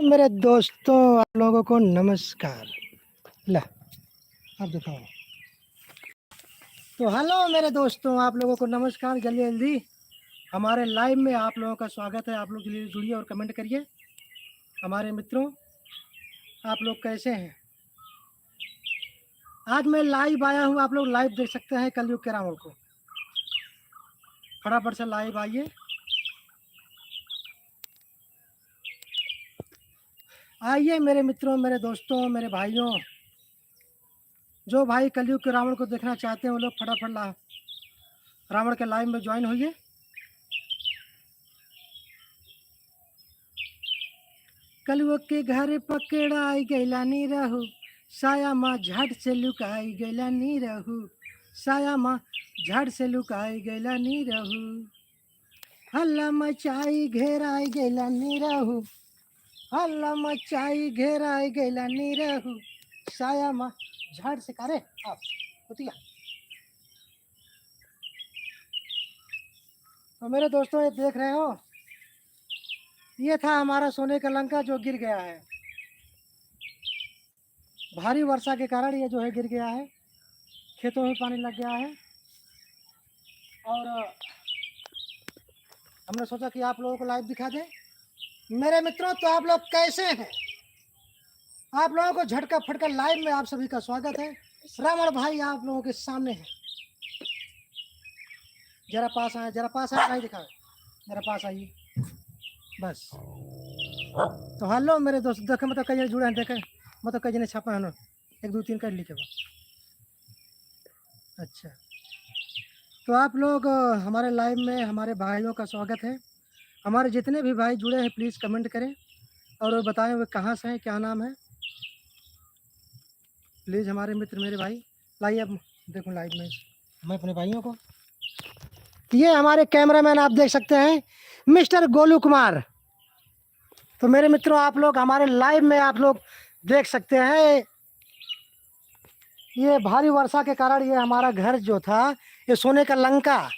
मेरे दोस्तों आप लोगों को नमस्कार। ला आप दिखाओ। तो हेलो मेरे दोस्तों, आप लोगों को नमस्कार। जल्दी जल्दी हमारे लाइव में आप लोगों का स्वागत है। आप लोग जल्दी जुड़िए और कमेंट करिए। हमारे मित्रों, आप लोग कैसे हैं? आज मैं लाइव आया हूँ, आप लोग लाइव देख सकते हैं कलयुग के रावण को। फटाफट से लाइव आइए। आइए मेरे मित्रों, मेरे दोस्तों, मेरे भाइयों, जो भाई कलयुग के रावण को देखना चाहते हैं वो लोग फटाफट रावण के लाइव में ज्वाइन होइए। कलयुग के घर पकड़ाई गैला नी रहू, साया माँ झट से लुकाई गैला नी रहू, साया माँ झट से लुकाई गैला नी रहू, हल्ला मचाई घेराई गैला नी रहू, हल्ला मचाई घेराई गैला नी रहू, साया माँ झट से करे आप कुतिया। तो मेरे दोस्तों, ये देख रहे हो, ये था हमारा सोने का लंका जो गिर गया है। भारी वर्षा के कारण ये जो है गिर गया है, खेतों में पानी लग गया है। और हमने सोचा कि आप लोगों को लाइव दिखा दें। मेरे मित्रों, तो आप लोग कैसे हैं? आप लोगों को झटका फटका लाइव में आप सभी का स्वागत है। रावण भाई आप लोगों के सामने है। जरा पास आए, जरा पास आए भाई, दिखाओ, जरा पास आइए बस। तो हेलो मेरे दोस्त, देखे मतलब कई जने जुड़े हैं, देखे मतलब कई जने छापा है ना, 1 2 3 कर लिखे वो। अच्छा, तो आप लोग हमारे लाइव में हमारे भाइयों का स्वागत है। हमारे जितने भी भाई जुड़े हैं प्लीज़ कमेंट करें और बताएं वे कहाँ से हैं, क्या नाम है। प्लीज़ हमारे मित्र, मेरे भाई, लाइए अब देखो लाइव में मैं अपने भाइयों को। ये हमारे कैमरामैन आप देख सकते हैं, मिस्टर गोलू कुमार। तो मेरे मित्रों, आप लोग हमारे लाइव में आप लोग देख सकते हैं, ये भारी वर्षा के कारण ये हमारा घर जो था, ये सोने का लंका,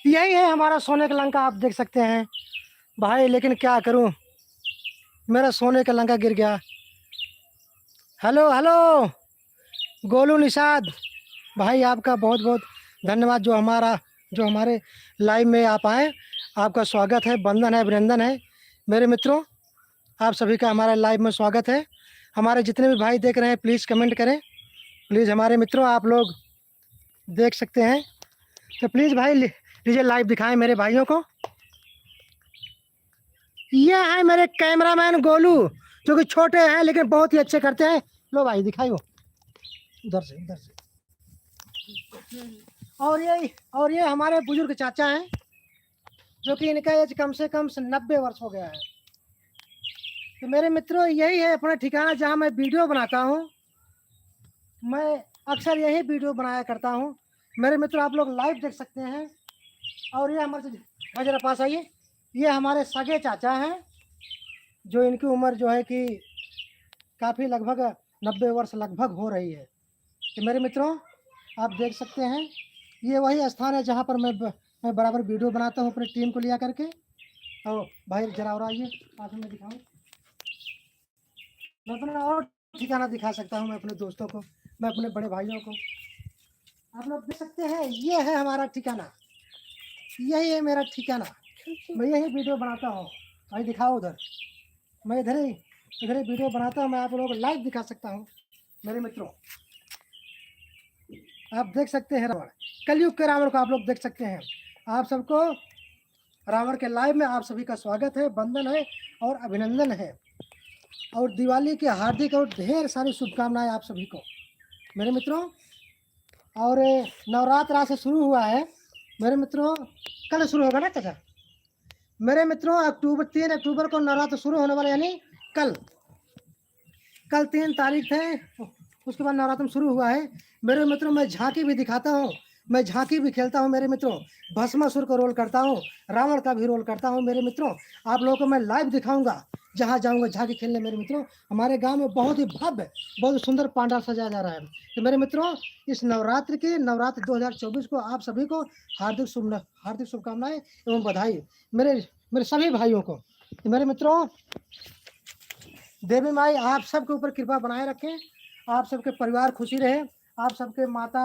यही है हमारा सोने का लंका, आप देख सकते हैं भाई। लेकिन क्या करूं, मेरा सोने का लंका गिर गया। हेलो हेलो गोलू निषाद भाई, आपका बहुत बहुत धन्यवाद जो हमारे लाइव में आप आए। आपका स्वागत है, वंदन है, अभिनंदन है। मेरे मित्रों, आप सभी का हमारे लाइव में स्वागत है। हमारे जितने भी भाई देख रहे हैं प्लीज़ कमेंट करें। प्लीज़ हमारे मित्रों, आप लोग देख सकते हैं, तो प्लीज़ भाई लीजिए लाइव दिखाएं मेरे भाइयों को। ये है मेरे कैमरामैन गोलू, जो कि छोटे हैं लेकिन बहुत ही अच्छे करते हैं। लो भाई दिखाइयो, उधर से उधर से। और ये हमारे बुजुर्ग चाचा हैं, जो कि इनका एज कम से कम 90 वर्ष हो गया है। तो मेरे मित्रों, यही है अपना ठिकाना जहाँ मैं वीडियो बनाता हूँ। मैं अक्सर यही वीडियो बनाया करता हूँ। मेरे मित्रों, आप लोग लाइव देख सकते हैं। और ये हमारे जरा पास आइए, ये हमारे सगे चाचा हैं, जो इनकी उम्र जो है कि काफ़ी लगभग 90 वर्ष लगभग हो रही है। तो मेरे मित्रों, आप देख सकते हैं, ये वही स्थान है जहाँ पर मैं बराबर वीडियो बनाता हूँ अपनी टीम को लिया करके। तो भाई जरा और आइए, पास में दिखाऊँ। मैं अपना और ठिकाना दिखा सकता हूँ, मैं अपने दोस्तों को, मैं अपने बड़े भाइयों को। आप लोग देख सकते हैं, ये है हमारा ठिकाना, यही है मेरा ठिकाना। मैं यही वीडियो बनाता हूँ। भाई दिखाओ उधर, मैं इधर ही वीडियो बनाता हूँ। मैं आप लोगों को लाइव दिखा सकता हूँ। मेरे मित्रों, आप देख सकते हैं रावण, कलयुग के रावण को आप लोग देख सकते हैं। आप सबको रावण के लाइव में आप सभी का स्वागत है, वंदन है और अभिनंदन है। और दिवाली की हार्दिक और ढेर सारी शुभकामनाएं आप सभी को मेरे मित्रों। और नवरात्र आज से शुरू हुआ है मेरे मित्रों, कल शुरू होगा ना चाचा? मेरे मित्रों, 3 अक्टूबर को नवरात्र शुरू होने वाले, यानी कल 3 तारीख थे, उसके बाद नवरात्र शुरू हुआ है। मेरे मित्रों, मैं झांकी भी दिखाता हूँ, मैं झांकी भी खेलता हूँ मेरे मित्रों। भस्मासुर का रोल करता हूँ, रावण का भी रोल करता हूँ मेरे मित्रों। आप लोगों को मैं लाइव दिखाऊंगा जहाँ जाऊँगा झांकी खेलने। मेरे मित्रों, हमारे गांव में बहुत ही भव्य, बहुत सुंदर पंडाल सजाया जा रहा है। तो मेरे मित्रों, इस नवरात्र 2024 को आप सभी को हार्दिक शुभकामनाएं एवं बधाई, मेरे सभी भाइयों को। तो मेरे मित्रों, देवी माई आप सबके ऊपर कृपा बनाए रखें, आप सबके परिवार खुशी रहे, आप सबके माता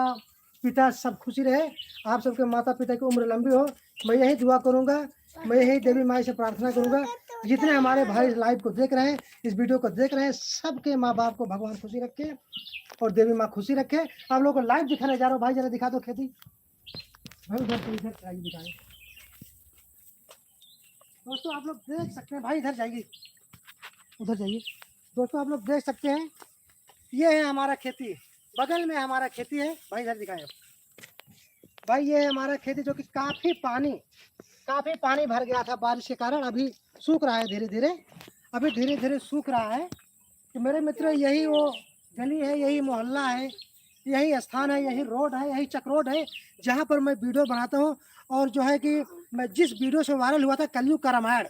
पिता सब खुशी रहे, आप सबके माता पिता की उम्र लंबी हो। मैं यही दुआ करूंगा, मैं यही देवी माई से प्रार्थना करूंगा। जितने हमारे भाई लाइव को देख रहे हैं, इस वीडियो को देख रहे हैं, सबके माँ बाप को भगवान खुशी रखे और देवी माँ खुशी रखे। आप लोगों को लाइव दिखाने जा रहा हूँ, भाई जरा दिखा दो खेती। भाई उधर से इधर आइए दिखाएं। दोस्तों आप लोग देख सकते हैं, भाई इधर जाइए, उधर जाइए। दोस्तों आप लोग देख सकते हैं, ये है हमारा खेती, बगल में हमारा खेती है। भाई इधर दिखाएं भाई, ये है हमारा खेती जो कि काफी पानी भर गया था बारिश के कारण, अभी सूख रहा है धीरे धीरे, अभी धीरे धीरे सूख रहा है। तो मेरे मित्र यही वो गली है, यही मोहल्ला है, यही स्थान है, यही रोड है, यही चक रोड है जहाँ पर मैं वीडियो बनाता हूँ। और जो है कि मैं जिस वीडियो से वायरल हुआ था कलयुग का रामायण,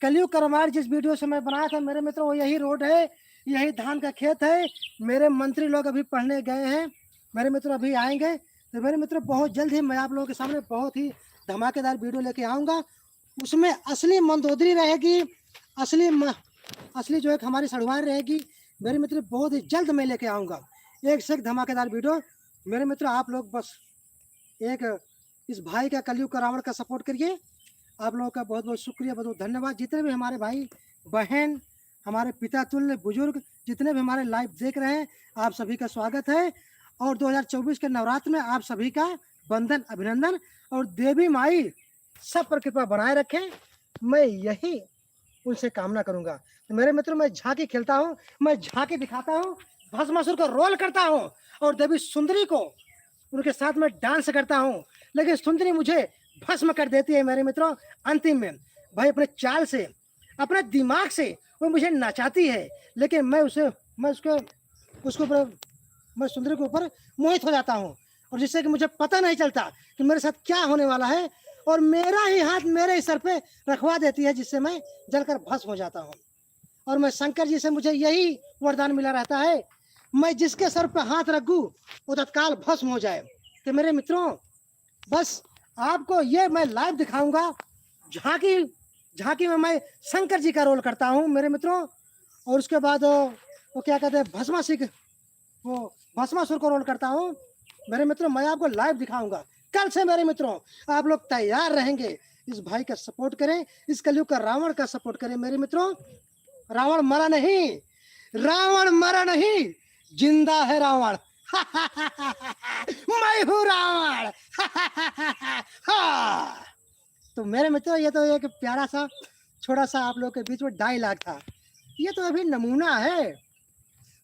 कलयुग का रामायण जिस वीडियो से मैं बनाया था मेरे मित्र, वो यही रोड है, यही धान का खेत है। मेरे मंत्री लोग अभी पढ़ने गए हैं, मेरे मित्र अभी आएंगे। तो मेरे मित्र बहुत जल्द ही मैं आप लोगों के सामने बहुत ही धमाकेदार वीडियो लेके आऊँगा। उसमें असली मंदोदरी रहेगी, असली जो है हमारी सड़वार रहेगी मेरे मित्र, बहुत ही जल्द मैं लेके आऊँगा एक से एक धमाकेदार वीडियो। मेरे मित्र आप लोग बस एक इस भाई का कलयुग का रावण का सपोर्ट करिए। आप लोगों का बहुत बहुत शुक्रिया, बहुत बहुत धन्यवाद। जितने भी हमारे भाई बहन, हमारे पिता तुल्य बुजुर्ग, जितने भी हमारे लाइव देख रहे हैं, आप सभी का स्वागत है। और 2024 के नवरात्र में आप सभी का वंदन अभिनंदन, और देवी माई सब पर कृपा बनाए रखें, मैं यही उनसे कामना करूंगा। तो मेरे मित्र मैं झांकी खेलता हूँ, मैं झांकी दिखाता हूँ, भस्मासुर को रोल करता हूँ और देवी सुंदरी को उनके साथ में डांस करता हूँ, लेकिन सुंदरी मुझे भस्म कर देती है मेरे मित्रों। अंतिम में भाई अपने चाल से, अपने दिमाग से वो मुझे नचाती है, लेकिन मैं मैं सुंदरी के ऊपर मोहित हो जाता हूँ, और जिससे कि मुझे पता नहीं चलता कि मेरे साथ क्या होने वाला है, और मेरा ही हाथ मेरे ही सर पे रखवा देती है, जिससे मैं जलकर भस्म हो जाता हूँ। और मैं शंकर जी से मुझे यही वरदान मिला रहता है, मैं जिसके सर पे हाथ रखूं वो तत्काल भस्म हो जाए। तो मेरे मित्रों बस आपको ये मैं लाइव दिखाऊंगा, झांकी में मैं शंकर जी का रोल करता हूँ मेरे मित्रों, और उसके बाद वो क्या कहते हैं भस्मासुर को रोल करता हूँ मेरे मित्रों। मैं आपको लाइव दिखाऊंगा कल से मेरे मित्रों, आप लोग तैयार रहेंगे। इस भाई का सपोर्ट करें, इस कलयुग का रावण का सपोर्ट करें मेरे मित्रों। रावण मरा नहीं, रावण मरा नहीं, जिंदा है रावण। मैं हूँ रावण। तो मेरे मित्रों ये तो एक प्यारा सा छोटा सा आप लोग के बीच में डायलॉग था, ये तो अभी नमूना है,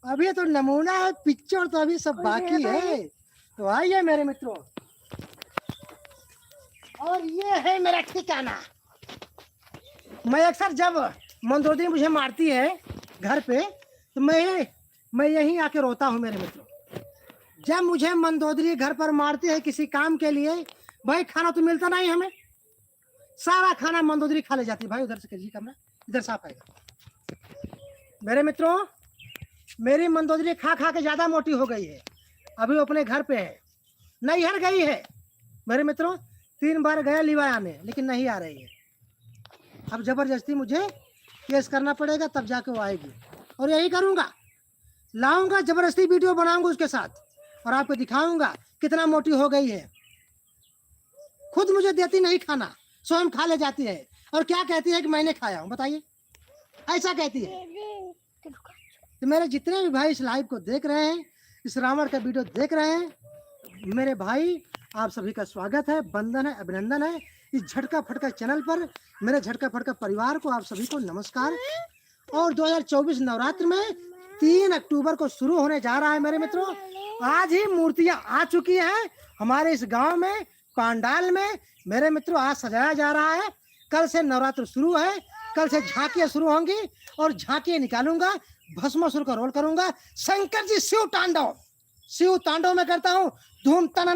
अभी तो नमूना है, पिक्चर तो अभी सब बाकी है। तो आइए मेरे मित्रों, और ये है मेरा ठिकाना। मैं अक्सर जब मंदोदरी मुझे मारती है घर पे, तो मैं यहीं आके रोता हूँ मेरे मित्रों। जब मुझे मंदोदरी घर पर मारती है किसी काम के लिए, भाई खाना तो मिलता नहीं हमें, सारा खाना मंदोदरी खा ले जाती है। भाई उधर से करिए कमरा, इधर साफ आएगा। मेरे मित्रों मेरी मंदोदरी खा खा के ज्यादा मोटी हो गई है, अभी वो अपने घर पे है, नैहर गई है मेरे मित्रों। 3 बार गया लिवा आने, लेकिन नहीं आ रही है। अब जबरदस्ती मुझे केस करना पड़ेगा, तब जाके वो आएगी, और यही करूंगा, लाऊंगा जबरदस्ती वीडियो बनाऊंगा उसके साथ, और आपको दिखाऊंगा कितना मोटी हो गई है। खुद मुझे देती नहीं खाना, स्वयं खा ले जाती है, और क्या कहती है कि मैंने खाया हूँ, बताइए, ऐसा कहती है। तो मेरे जितने भी भाई इस लाइव को देख रहे हैं, इस रावण का वीडियो देख रहे हैं, मेरे भाई आप सभी का स्वागत है, वंदन है, अभिनंदन है इस झटका फटका चैनल पर। मेरे झटका फटका परिवार को आप सभी को नमस्कार। और 2024 नवरात्र में 3 अक्टूबर को शुरू होने जा रहा है मेरे मित्रों। आज ही मूर्तियां आ चुकी हैं हमारे इस गांव में, पांडाल में मेरे मित्रों, आज सजाया जा रहा है। कल से नवरात्र शुरू है, कल से झांकियां शुरू होंगी, और झांकियां निकालूंगा, भस्मासुर का रोल करूंगा। शंकर जी शिव तांडव में करता हूँ, धूम तना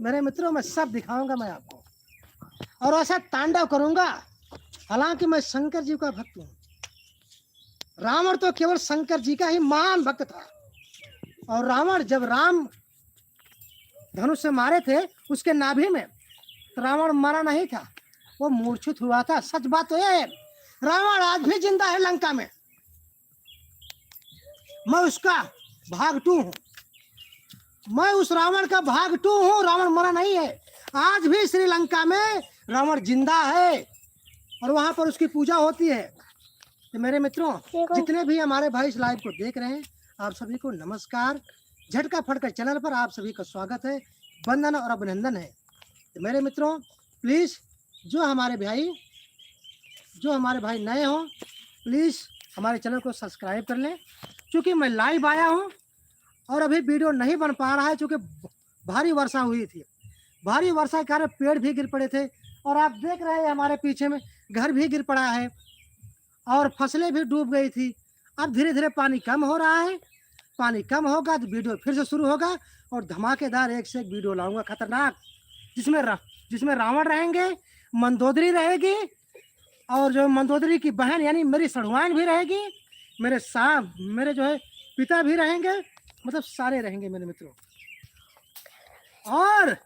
मेरे मित्रों, मैं सब दिखाऊंगा मैं आपको, और ऐसा तांडव करूंगा। हालांकि मैं शंकर जी का भक्त हूँ, रावण तो केवल शंकर जी का ही महान भक्त था। और रावण जब राम धनुष से मारे थे उसके नाभि में, तो रावण मरा नहीं था, वो मूर्छित हुआ था। सच बात तो ये है, रावण आज भी जिंदा है लंका में, मैं उसका भाग 2 हूं, मैं उस रावण का भाग 2 हूं। रावण मरा नहीं है, आज भी श्रीलंका में रावण जिंदा है और वहां पर उसकी पूजा होती है। तो मेरे मित्रों, जितने भी हमारे भाई इस लाइव को देख रहे हैं, आप सभी को नमस्कार। झटका फटका चैनल पर आप सभी का स्वागत है, वंदन और अभिनंदन है। तो मेरे मित्रों, प्लीज जो हमारे भाई नए हो, प्लीज हमारे चैनल को सब्सक्राइब कर लें। क्योंकि मैं लाइव आया हूं और अभी वीडियो नहीं बन पा रहा है, क्योंकि भारी वर्षा हुई थी। भारी वर्षा के कारण पेड़ भी गिर पड़े थे और आप देख रहे हैं हमारे पीछे में घर भी गिर पड़ा है और फसलें भी डूब गई थी। अब धीरे धीरे पानी कम हो रहा है, पानी कम होगा तो वीडियो फिर से शुरू होगा और धमाकेदार एक से एक वीडियो लाऊंगा खतरनाक, जिसमें रावण रहेंगे, मंदोदरी रहेगी और जो मंदोदरी की बहन यानी मेरी सड़ुआन भी रहेगी, मेरे जो है पिता भी रहेंगे, मतलब सारे रहेंगे मेरे मित्रों। और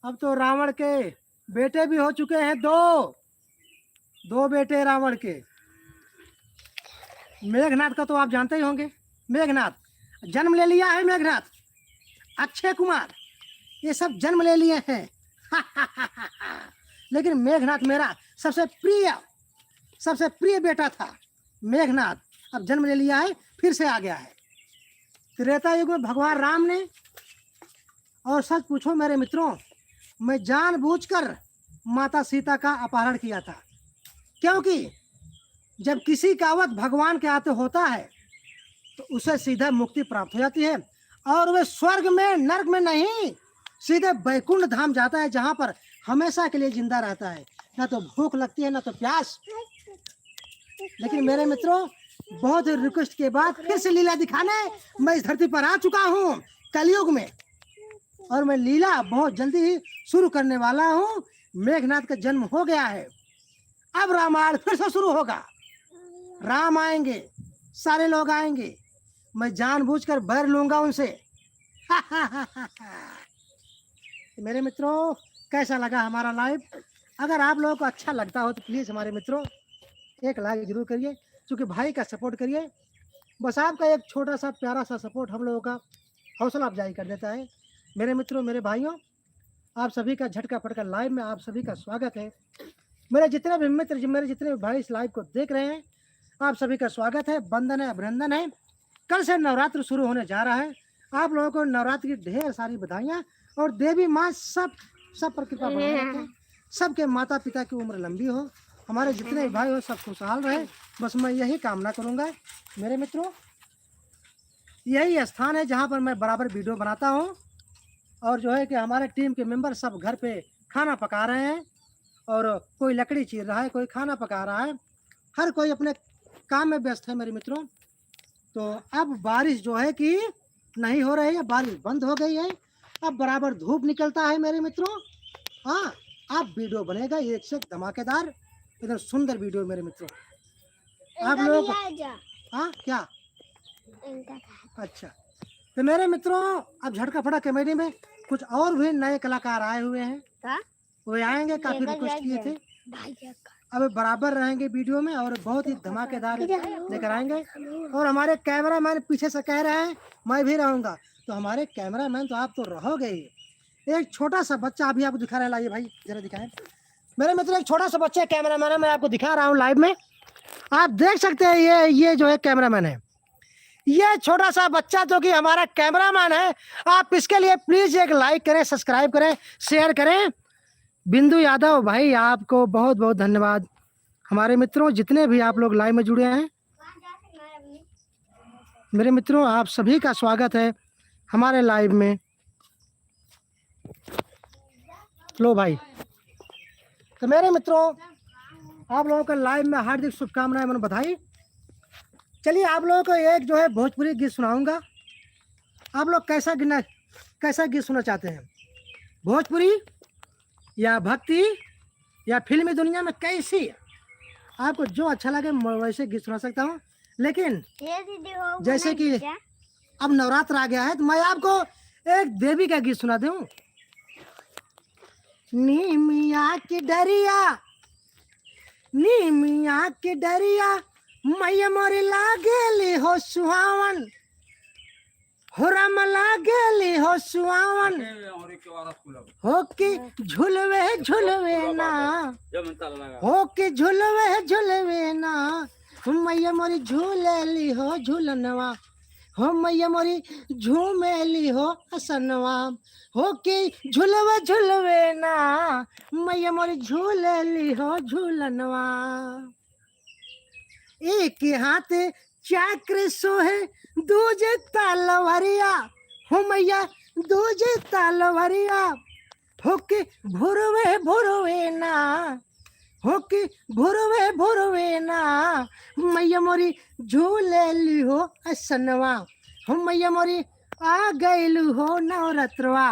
अब तो रावण के बेटे भी हो चुके हैं, दो बेटे रावण के। मेघनाथ का तो आप जानते ही होंगे, मेघनाथ जन्म ले लिया है, मेघनाथ, अक्षय कुमार, ये सब जन्म ले लिए हैं। लेकिन मेघनाथ मेरा सबसे प्रिय बेटा था। मेघनाथ अब जन्म ले लिया है, फिर से आ गया है त्रेता युग में भगवान राम ने। और सच पूछो मेरे मित्रों, मैं जानबूझकर माता सीता का अपहरण किया था, क्योंकि जब किसी का वध भगवान के आते होता है तो उसे सीधा मुक्ति प्राप्त हो जाती है और वह स्वर्ग में, नर्क में नहीं, सीधे बैकुंठ धाम जाता है, जहां पर हमेशा के लिए जिंदा रहता है, ना तो भूख लगती है ना तो प्यास। लेकिन मेरे मित्रों, बहुत रिक्वेस्ट के बाद फिर से लीला दिखाने मैं इस धरती पर आ चुका हूँ कलयुग में, और मैं लीला बहुत जल्दी ही शुरू करने वाला हूँ। मेघनाथ का जन्म हो गया है, अब रामायण फिर से शुरू होगा। राम आएंगे, सारे लोग आएंगे, मैं जानबूझकर बैर लूंगा उनसे। मेरे मित्रों, कैसा लगा हमारा लाइव? अगर आप लोगों को अच्छा लगता हो तो प्लीज़ हमारे मित्रों एक लाइक जरूर करिए, क्योंकि भाई का सपोर्ट करिए। बस आपका एक छोटा सा प्यारा सा सपोर्ट हम लोगों का हौसला अफजाई कर देता है। मेरे मित्रों, मेरे भाइयों, आप सभी का झटका फटका लाइव में आप सभी का स्वागत है। मेरे जितने भी मित्र, मेरे जितने भी भाई इस लाइव को देख रहे हैं, आप सभी का स्वागत है, वंदन है, अभिनंदन है। कल से नवरात्र शुरू होने जा रहा है। आप लोगों को नवरात्र की ढेर सारी बधाइयाँ, और देवी माँ सब पर कृपा बनाए रखें। सबके माता पिता की उम्र लंबी हो, हमारे जितने भाई हो सब खुशहाल रहे, बस मैं यही कामना करूँगा। मेरे मित्रों, यही स्थान है जहाँ पर मैं बराबर वीडियो बनाता हूँ, और जो है कि हमारे टीम के मेंबर सब घर पे खाना पका रहे हैं, और कोई लकड़ी चीर रहा है, कोई खाना पका रहा है, हर कोई अपने काम में व्यस्त है मेरे मित्रों। तो अब बारिश जो है कि नहीं हो रही है, बारिश बंद हो गई है, अब बराबर धूप निकलता है मेरे मित्रों। हाँ, अब वीडियो बनेगा एक से धमाकेदार, एकदम सुंदर वीडियो मेरे मित्रों। आप लोग हाँ क्या, अच्छा, तो मेरे मित्रों अब झटका फटा कॉमेडी में कुछ और भी नए कलाकार आए हुए हैं, वो आएंगे, काफी रिक्वेस्ट किए थे, अब बराबर रहेंगे वीडियो में और बहुत ही धमाकेदार लेकर आएंगे। और हमारे कैमरामैन पीछे से कह रहे हैं मैं भी रहूंगा, तो हमारे कैमरामैन तो आप तो रहोगे ही। एक छोटा सा बच्चा अभी आपको दिखा रहा है, लाइए भाई जरा दिखाएं मेरे मित्र, एक छोटा सा बच्चा कैमरामैन है, मैं आपको दिखा रहा हूँ लाइव में, आप देख सकते हैं। ये जो है कैमरामैन है, ये छोटा सा बच्चा जो कि हमारा कैमरामैन है। आप इसके लिए प्लीज एक लाइक करें, सब्सक्राइब करें, शेयर करें। बिंदु यादव भाई, आपको बहुत बहुत धन्यवाद। हमारे मित्रों, जितने भी आप लोग लाइव में जुड़े हैं, मेरे मित्रों आप सभी का स्वागत है हमारे लाइव में। लो भाई, तो मेरे मित्रों आप लोगों का लाइव में हार्दिक शुभकामनाएं, मन बधाई। चलिए आप लोगों को एक जो है भोजपुरी गीत सुनाऊंगा। आप लोग कैसा गीत सुनना चाहते हैं, भोजपुरी या भक्ति या फिल्मी दुनिया में, कैसी आपको जो अच्छा लगे वैसे गीत सुना सकता हूँ। लेकिन जैसे कि अब नवरात्र आ गया है तो मैं आपको एक देवी का गीत सुना दूं। नीमिया की डरिया नीमिया के डरिया मैया मोरी लागेली हो सुहावन, हो राम लागेली हो सुहावन, हो कि झुलवे झुलवे ना, हो कि झुलवे झुलवे ना, मैया मोरी झूलेली हो झूलनवा, हो मैया मोरी झूमेली हो हसनवा, हो कि झुलवे झुलवे ना, मैया मोरी झूलेली हो झूलनवा। एक हाथ चक्र सोहे दूजे तलवारिया, हो मैया दूजे तलवारिया, हो कि भुरवे भुरवे ना, हो कि भुरवे भुरवे ना, मैया मोरी झूलेली हो असनवा, हो मैया मोरी आ गईलू हो नवरात्रवा,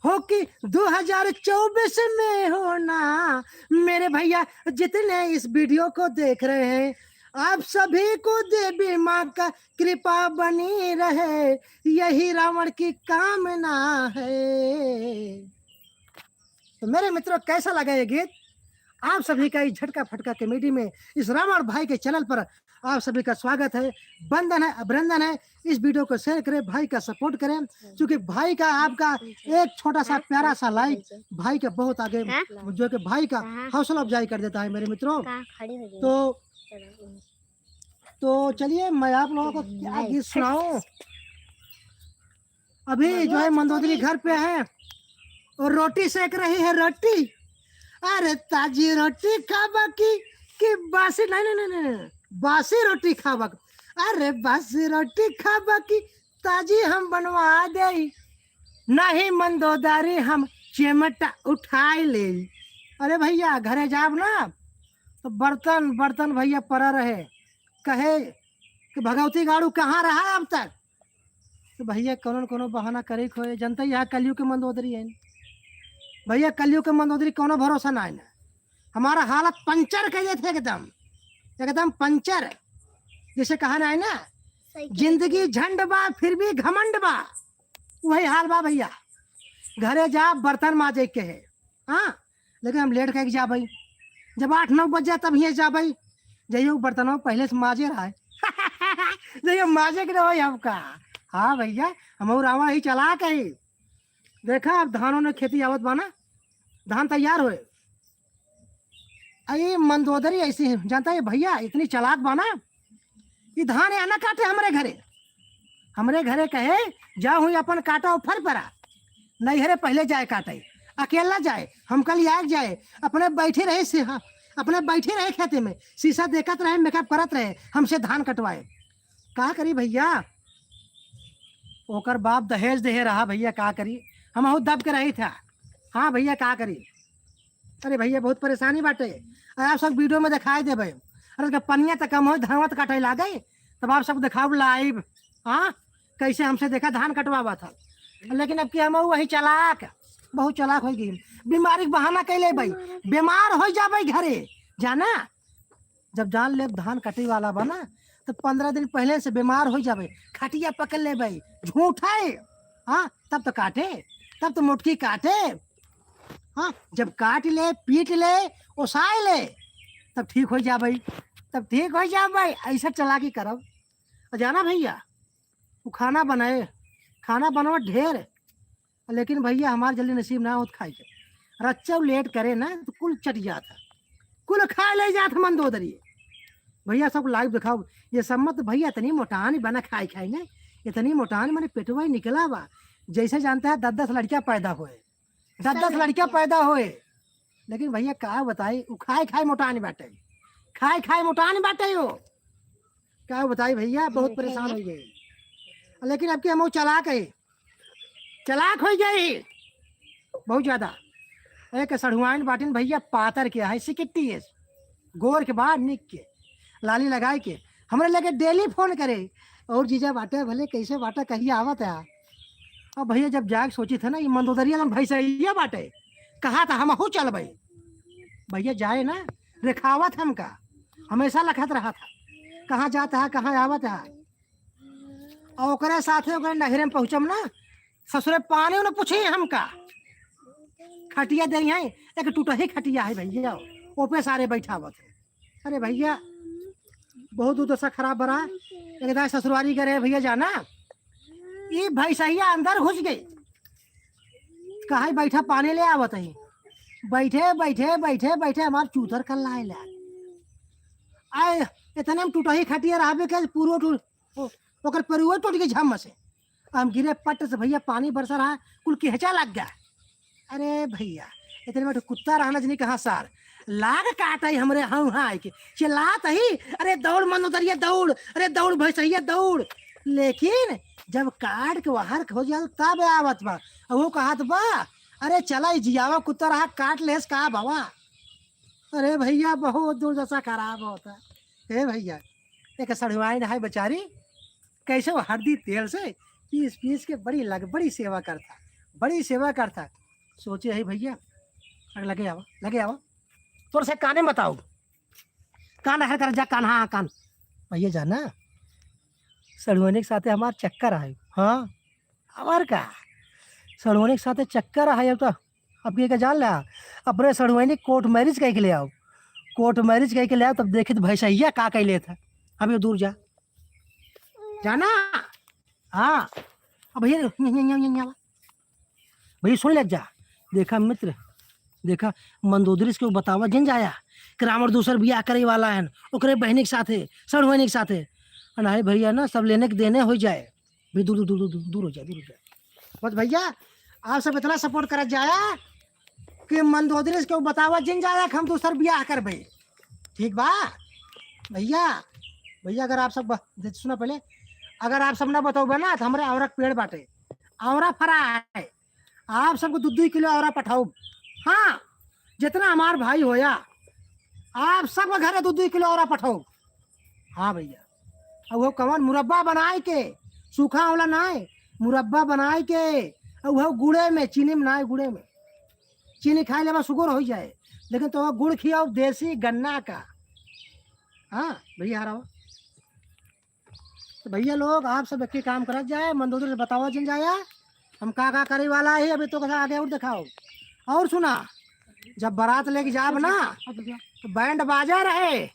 हो कि 2024 में हो ना। मेरे भैया जितने इस वीडियो को देख रहे हैं, आप सभी को देवी माँ का कृपा बनी रहे, यही रावण की कामना है। तो मेरे मित्रों, कैसा लगा ये गीत? आप सभी का इस झटका फटका कमेटी में इस रावण भाई के चैनल पर आप सभी का स्वागत है, बंधन है, अभिनंदन है। इस वीडियो को शेयर करें, भाई का सपोर्ट करें, क्योंकि भाई का आपका एक छोटा सा प्यारा सा लाइक भाई के बहुत आगे, जो कि भाई का हौसला अफजाई कर देता है मेरे मित्रों। तो चलिए मैं आप लोगों को क्या गीत सुनाऊं। अभी जो है मंदोदरी घर पे है और रोटी सेक रही है, रोटी। अरे ताजी रोटी खाबा की बासी, नहीं, बासी रोटी खाबा। अरे बासी रोटी खाबा की ताजी हम बनवा दे, नहीं मंदोदरी हम चिमटा उठाई ले। अरे भैया घरे जाब ना तो बर्तन बर्तन भैया पड़ा रहे, कहे कि भगवती गाड़ू कहाँ रहा अब तक। तो भैया कोनो कोनो बहाना करे खोए, जनता यहाँ कलयुग के मंदोदरी है भैया, कलयुग के मंदोदरी कोनो भरोसा ना है ना। हमारा हालत पंचर कहे थे, एकदम एकदम पंचर। जैसे कहा ना है ना, जिंदगी झंड बा फिर भी घमंड बा, वही हाल बा भैया। घरे जा बर्तन माजे के है, हाँ, लेकिन हम लेट कह जा भाई, जब 8-9 बज जाए तब ये जा भाई, जइयो बर्तनों पहले से माजे रहा है जइयो माजे के रहो हमका। हाँ भैया, हम रावण ही चला कही। देखा अब धानों ने खेती आवत बाना, धान तैयार हुए। अरे मंदोदरी ऐसी है, जानता है भैया, इतनी चालाक बाना, ये धान आना काटे हमरे घरे कहे जाओ हुई अपन काटा फर परा, नहीं हरे पहले जाए काटे, अकेला जाए, हम कल आग जाए, अपने बैठे रहे खेते में, शीशा देखत रहे, मेकअप करत रहे, हमसे धान कटवाए। का करी भैया, ओकर बाप दहेज दे रहा भैया, का करी, हम दब के रही था। हाँ भैया का करी। अरे भैया बहुत परेशानी बाटे, आप सब वीडियो में दिखाई देवे। अरे पनिया तक कम हो, धान काटे ला गए, तब आप सब दिखाओ लाइव, हाँ कैसे हमसे देखा धान कटवा था। लेकिन अब की हम वही चलाक, बहुत चलाक हो गई, बीमारी बहाना कैले भाई, बीमार हो जा भाई घरे जाना। जब जान ले धान कटे वाला बना तो 15 दिन पहले से बीमार हो जावे, खटिया पकड़ ले भाई, झूठा है, हाँ तब तो काटे, तब तो मुटकी काटे, हाँ जब काट ले, पीट ले, ओसाए ले, तब ठीक हो जा भाई, तब ठीक हो जा भाई। ऐसा चलाकी करब जाना भैया। वो खाना बनाए, खाना बनाओ ढेर, लेकिन भैया हमारे जल्दी नसीब ना हो खाए के, रच्चा लेट करे ना तो कुल चट जाता, कुल खा ले जाता मंदोदरी। भैया सब लाइव दिखाओ, ये सब मत भैया, इतनी मोटान बना खाए ना, इतनी मोटान मैंने पेटवा ही निकला बा, जैसे जानता है 10-10 लड़कियां पैदा होए, 10-10 लड़कियां पैदा होए। लेकिन भैया क्या बताए, खाए मोटान बाटे, खाए मोटान बाटे हो, क्या बताए भैया, बहुत परेशान हो गए। लेकिन अब की हम चलाक हो गई बहुत ज्यादा। एक सड़ुआन बाटिन भैया पातर के है, सिकिट्टी है, गोर के बाद निक के लाली लगाए के हमारे लगे डेली फोन करे, और जीजा बाटे भले कैसे बाटा कहिए आवत है। अब भैया जब जाग सोची था ना, ये मंदोदरिया में भाई सही बाटे, कहा था हम चल भाई, भैया जाए ना, रेखावत हमका हमेशा लखत रहा था, कहाँ जाता है कहाँ आवत है। और ओकरे साथे ओकरे नहरे में पहुँचम ना, ससुरे पानी उन्हें पूछे हमका, खटिया दे है, एक टूटा ही खटिया है भैया, ओपे सारे बैठा हुआ थे। अरे भैया बहुत दशा खराब बरा, एक दाई ससुरारी करे भैया जाना, ये भैंसैया अंदर घुस गई, कहा बैठा पानी ले आवत है, बैठे बैठे बैठे बैठे हमार चूतर कर लाए ला आए, इतने में टूटही खटिया रहा के पूरा ओकर पेरुआ टूट के झम से, हम गिरे पट से भैया, पानी बरसा रहा कुल केहचा लग गया। अरे भैया इतने में तो कुत्ता रहना जनी कहाँ सार लाग काट आई हमरे हम हाँ के चिल्लात ही, अरे दौड़ मन उतरिए दौड़, अरे दौड़ भैंसैया दौड़, लेकिन जब काट के बाहर हो जाए तब आवत बा, वो कहत बा अरे चला जियावा कुत्ता रहा काट लेस का बाबा। अरे भैया बहुत दुर्दशा खराब होता है भैया, एक सड़वाई है बेचारी, कैसे वो हल्दी तेल से पीस पीस के बड़ी सेवा करता, बड़ी सेवा करता। सोचे है भैया लगे आओ तोर से काने बताओ, कान है कर जा कान, हाँ कान भैया जाना सड़वानी के साथे हमार चक्कर आए, हाँ हमार का सड़वानी के साथे चक्कर आए, तो अब ये जान ला अपने सड़वानी कोर्ट मैरिज कह के ले आओ, कोर्ट मैरिज कह के ले आओ, तब देखे तो भैंसैया का कह ले था, अभी दूर जा जाना। हाँ अब भैया भैया सुन ले जा, देखा मित्र देखा मंदोदरी के बतावा जिन जाया कि रावण दूसर बियाह करे वाला है, ओकरे बहनी के साथे सड़वानी के साथे, अनाहे भैया ना सब लेने के देने हो जाए, भी दूर दूर दूर दूर हो जाए, दूर हो जाए। बस भैया आप सब इतना सपोर्ट कर जाया कि मंदोदरी के बतावा जिन जाया कि हम दूसर बियाह कर भाई, ठीक बा भैया। भैया अगर आप सब सुना पहले, अगर आप सब ना बताओगे ना तो हमारे आवरा पेड़ बाटे, आवरा फरा है, आप सबको 2-2 किलो आवरा पठाओ, हाँ जितना हमार भाई होया आप सब घर 2-2 किलो आवरा पठाओ। हाँ भैया अब वो कवन मुरब्बा बनाए के, सूखा वाला ना है, मुरब्बा बनाए के, अब वो गुड़े में चीनी में ना है, गुड़े में चीनी खाए ले शुगर हो जाए, लेकिन तो गुड़ खियाओ देसी गन्ना का। हाँ भैया आ रहा हो तो भैया लोग आप सब एक काम कर जाए, मंदोदरी से बताओ जिन जाया हम का करे वाला है, अभी तो कसा आगे और दिखाओ। और सुना जब बारात लेके जाब ना तो बैंड बाजा रहे,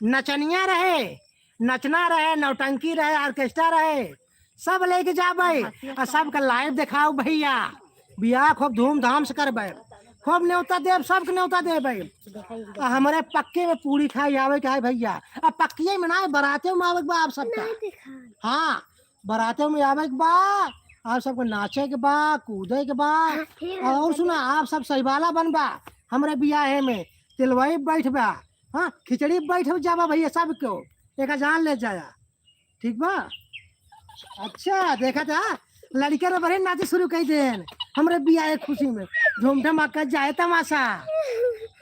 नचनिया रहे, नचना रहे, नौटंकी रहे, ऑर्केस्ट्रा रहे, सब लेके जाब और सबका लाइव दिखाओ भैया, बियाह खूब धूमधाम से करबे, खूब न्योता देव, सबके न्योता देवे। हमारे पक्के में पूरी खाई आवे के है भैया, अब पक्के में ना बराते में आवे के बा आप सबका, हाँ बराते में आवे के बा, आप सबको नाचे के बा, कूदे के बा। और सुना आप सब सहीवाला बनबा, हमारे बियाह में तिलवाई बैठ बा, हाँ खिचड़ी बैठ जाबा भैया, सबको एक जान ले जाया, ठीक बा। अच्छा देखा था लड़के ने बड़े नाचे शुरू कर देन हमारे बियाह खुशी में, धूम धमाका जाए तमाशा।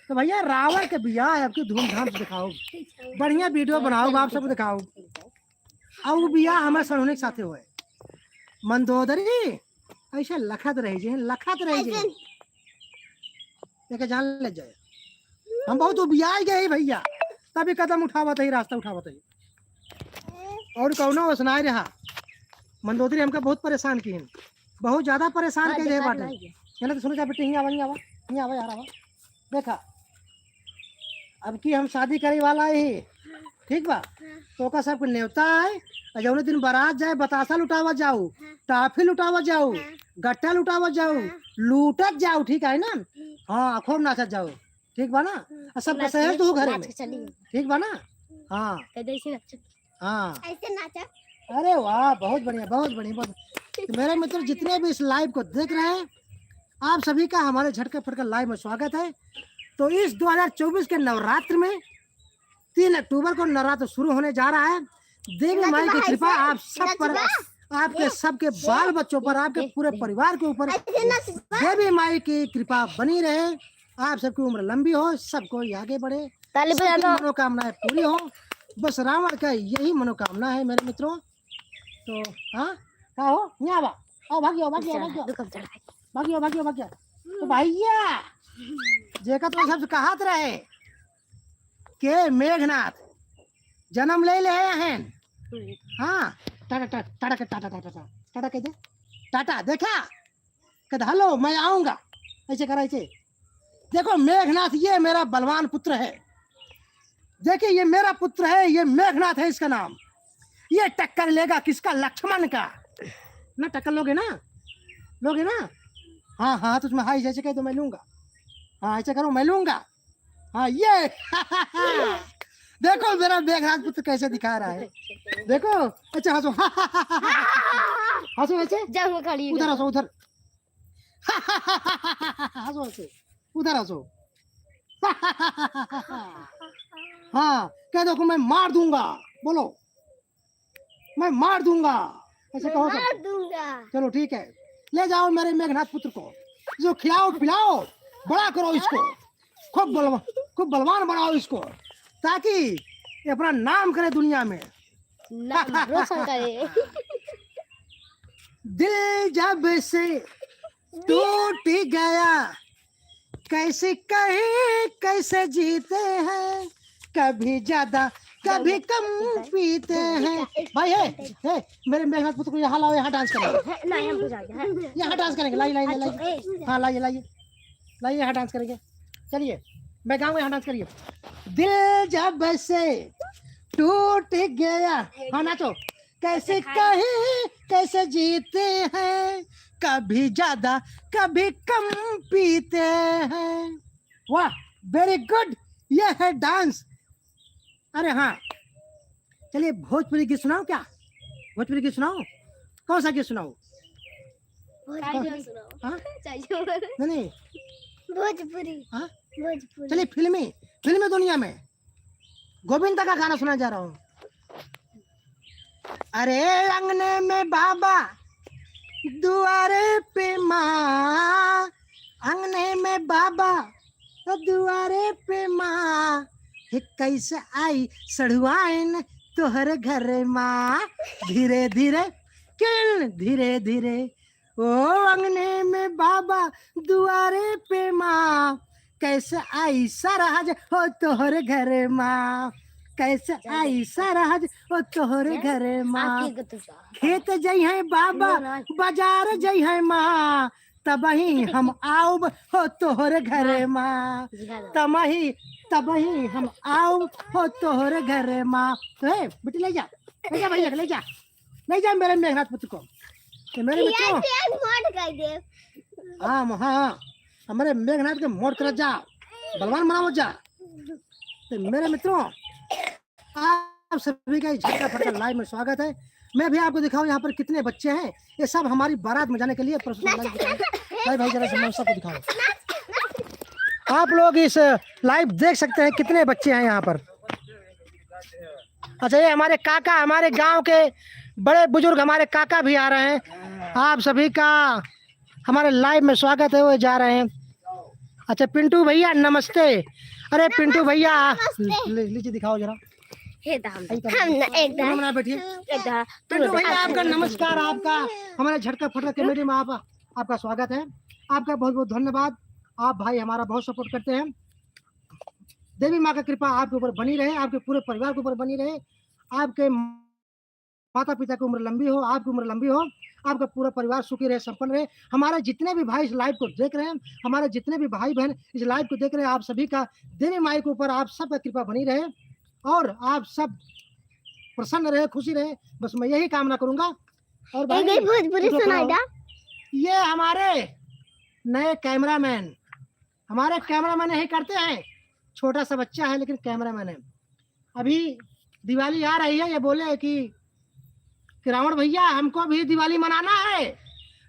तो भैया रावण के बियाह आपकी धूमधाम से दिखाओ, बढ़िया वीडियो बनाओ, आप सबको दिखाओ। और वो बियाह हमारे सड़ोने के साथे हुए, मंदोदरी ऐसे लखत रही जे, लखत रही जे, लेके जान ले जाए। हम बहुत बियाह गए भैया, तभी कदम उठावत है, रास्ता उठावत है, और कौनो वसनाए रहा। मंदोदरी हमका बहुत परेशान की, बहुत ज्यादा परेशान के जे बाटे। चलो तो सुनो जा बेटे, नहीं आवा यार, आवा देखा अब की हम शादी करे वाला है, ठीक बा, तो का सबको न्योता है, जौने दिन बारात जाए बतासा लुटावा जाओ, टाफी लुटावा जाओ, गट्टा लुटावा जाओ, लूटत जाओ, ठीक है ना, हाँ खूब नाचत जाओ, ठीक बा ना, सब शहर तो घर में, ठीक बा ना, हाँ हाँ ऐसे नाचा। अरे वाह बहुत बढ़िया बहुत बढ़िया बहुत। तो मेरे मित्र जितने भी इस लाइव को देख रहे हैं, आप सभी का हमारे झटके फटके लाइव में स्वागत है। तो इस 2024 के नवरात्र में 3 अक्टूबर को नवरात्र शुरू होने जा रहा है। देवी माई की कृपा आप सब पर, आपके सबके बाल बच्चों पर, आपके पूरे परिवार के ऊपर देवी माई की कृपा बनी रहे। आप सबकी उम्र लंबी हो, सबको आगे बढ़े, मनोकामनाएं पूरी हो, बस रावण का यही मनोकामना है मेरे मित्रों। तो हाँ क्या हो यहाँ आवा, आओ भागियो भागियो भागियो भागियो भागियो। तो भैया जेका तो सबसे कहत रहे के मेघनाथ जन्म ले हैं, हाँ टाटा टाटा टाटा टाटा टाटा टाटा कह दे, टाटा देखा कहते हेलो मैं आऊंगा, ऐसे करा ऐसे। देखो मेघनाथ ये मेरा बलवान पुत्र है, देखिए ये मेरा पुत्र है, ये मेघनाथ है इसका नाम। ये टक्कर लेगा किसका? लक्ष्मण का। ना टक्कर लोगे ना? लोगे ना? हाँ हाँ, तो तुम्हें हाँ जैसे कहे तो मैं लूंगा। हाँ ऐसे करो, मैं लूंगा। हाँ ये देखो मेरा मेघनाथ पुत्र कैसे दिखा रहा है, देखो। अच्छा हंसो, हंसो वैसे, उधर हंसो, उधर हंसो वैसे, उधर हंसो। हाँ कह दो कि मैं मार दूंगा, बोलो मैं मार दूंगा, ऐसे कहो सब। चलो ठीक है, ले जाओ मेरे मेघनाथ पुत्र को, जो खिलाओ पिलाओ, बड़ा करो इसको, खूब बलवान बनाओ इसको, ताकि ये अपना नाम करे दुनिया में, नाम रोशन करे। दिल जब से टूट गया, कैसे कहे कैसे जीते हैं, कभी ज्यादा कभी कम पीते हैं। भाई है मेरे मेघनाथ पुत्र को यहाँ लाओ, यहाँ डांस करेंगे, यहाँ डांस करेंगे। लाइए लाइए लाइए, हाँ लाइए लाइए लाइए, यहाँ डांस करेंगे। चलिए मैं गाऊंगा, यहाँ डांस करिए। दिल जब से टूट गया, हाँ नाचो। कैसे कहे कैसे जीते हैं, कभी ज्यादा कभी कम पीते हैं। वाह वेरी गुड, ये है डांस। अरे हाँ चलिए भोजपुरी गीत सुनाओ क्या? भोजपुरी गीत सुनाओ, कौन सा गीत सुनाओ? नहीं भोजपुरी। हाँ भोजपुरी चलिए फिल्मी दुनिया में गोविंदा का गाना सुना जा रहा हूँ। अरे अंगने में बाबा दुआरे पे माँ, अंगने में बाबा दुआरे पे माँ, कैसे आई सड़ुआइन तोहर घर माँ, धीरे धीरे किल धीरे धीरे, ओ अंगने में बाबा दुआरे पे माँ, कैसे आई सरहज हो तोहर घर माँ, कैसे आई सरहज हो तोहर घर माँ, खेत जई है बाबा बाजार जई है माँ, तबही हम आऊब हो तोहर घर माँ, तबही हम आऊब हो तोहर घर माँ। तो है बेटी ले जा भैया, ले जा मेरे मेघनाथ पुत्र को, मेरे बच्चों। हाँ हाँ हमारे मेघनाथ के मोड़ कर जा, बलवान बनाओ जा। तो मेरे मित्रों आप सभी का झटका फटका लाइव में स्वागत है। मैं भी आपको दिखाऊं यहाँ पर कितने बच्चे हैं, ये सब हमारी बारात में जाने के लिए भाई जरा से सबको दिखाओ। आप लोग इस लाइव देख सकते हैं कितने बच्चे हैं यहाँ पर। अच्छा ये हमारे काका, हमारे गांव के बड़े बुजुर्ग हमारे काका भी आ रहे हैं। आप सभी का हमारे लाइव में स्वागत है, वो जा रहे हैं। अच्छा पिंटू भैया नमस्ते। अरे पिंटू भैया लीजिए दिखाओ जरा, बैठिए। पिंटू भैया आपका नमस्कार, आपका हमारे झटका फटका कमेटी में आपका स्वागत है। आपका बहुत बहुत धन्यवाद। आप भाई हमारा बहुत सपोर्ट करते हैं। देवी माँ का कृपा आपके ऊपर बनी रहे, आपके पूरे परिवार के ऊपर बनी रहे, आपके माता पिता की उम्र लंबी हो, आपकी उम्र लंबी हो, आपका पूरा परिवार सुखी रहे, संपन्न रहे। हमारे जितने भी भाई इस लाइव को देख रहे हैं, हमारे जितने भी भाई बहन इस लाइव को देख रहे हैं, आप सभी का देवी माई के ऊपर आप सबका कृपा बनी रहे और आप सब प्रसन्न रहे, खुशी रहे, बस मैं यही कामना करूंगा। और ये हमारे नए कैमरामैन, हमारे कैमरामैन यही करते हैं, छोटा सा बच्चा है लेकिन कैमरामैन है। अभी दिवाली आ रही है, ये बोले कि रावण भैया हमको भी दिवाली मनाना है,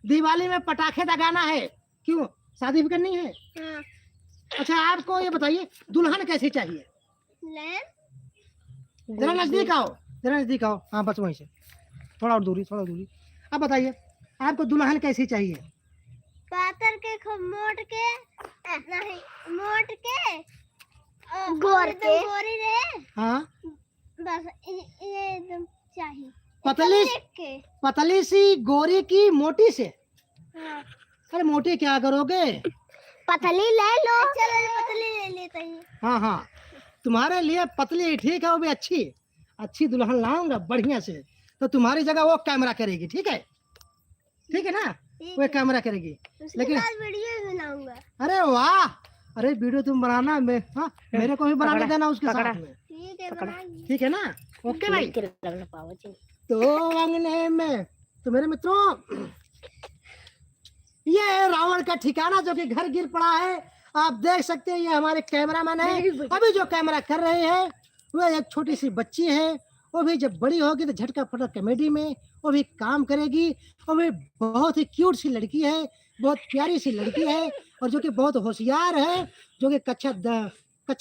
दिवाली में पटाखे दगाना है, क्यों शादी भी करनी है? अच्छा आपको ये बताइए दुल्हन कैसी चाहिए? जरा नजदीक आओ, जरा नजदीक आओ। हाँ बस वहीं से थोड़ा और दूरी, थोड़ा दूरी। अब बताइए आपको दुल्हन कैसी चाहिए? पातर के खूब मोट के, नहीं मोट के, गोर के, गोरी रहे। हाँ बस ये एकदम चाहिए। पतली सी गोरी की मोटी से? हाँ। अरे मोटी क्या करोगे, पतली ले लो। चलो पतली ले लेते हैं। हाँ हाँ तुम्हारे लिए पतली ठीक है, वो भी अच्छी दुल्हन लाऊंगा बढ़िया से, तो तुम्हारी जगह वो कैमरा करेगी, ठीक है? ठीक है ना, वो कैमरा करेगी। लेकिन वीडियो बनाऊंगा। अरे वाह, अरे वीडियो तुम बनाना, हाँ मेरे को भी बना देना उसके साथ में। ठीक है बना ली। ठीक है ना? ओके भाई। तो अंगने में तो मेरे मित्रों ये है रावण का ठिकाना जो कि घर गिर पड़ा है। आप देख सकते हैं ये हमारे कैमरामैन है। अभी जो कैमरा कर रहे हैं वो एक छोटी सी बच्ची है। वो भी जब बड़ी होगी तो झटका फटक कॉमेडी में वो भी काम करेगी। वो भी बहुत ही क्यूट सी लड़की है, बहुत प्यारी सी लड़की है और जो कि बहुत होशियार है। जो कि कक्षा